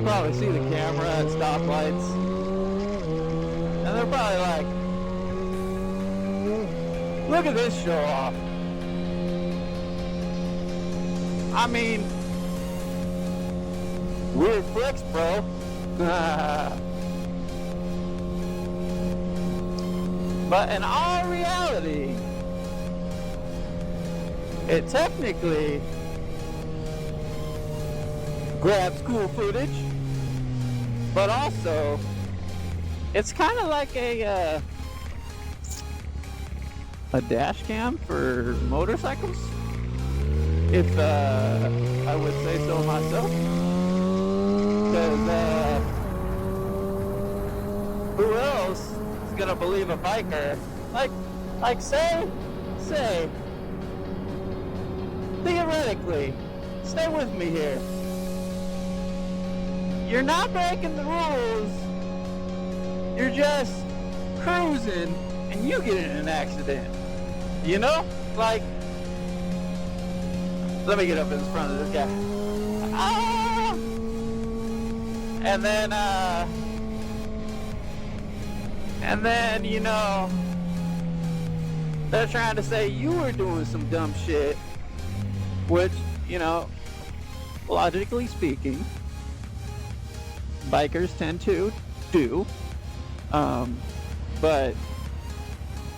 probably see the camera at stoplights, and they're probably like, look at this show off. I mean, weird flex, bro. But in all reality, it technically grabs cool footage, but also it's kind of like a dash cam for motorcycles, if I would say so myself. Because who else is gonna believe a biker? Like say, theoretically, stay with me here. You're not breaking the rules. You're just cruising, and you get in an accident. You know, like, let me get up in front of this guy. Ah! And then, you know, they're trying to say you were doing some dumb shit, which, you know, logically speaking, bikers tend to do. But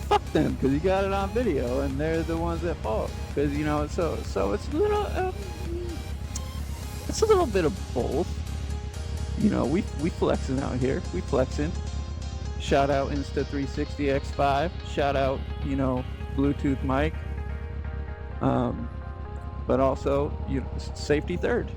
fuck them, because you got it on video, and they're the ones at fault. Because, you know, so it's a little bit of both. You know, we flexing out here. We flexing. Shout out Insta360 X5. Shout out, you know, Bluetooth mic. But also, you know, safety third.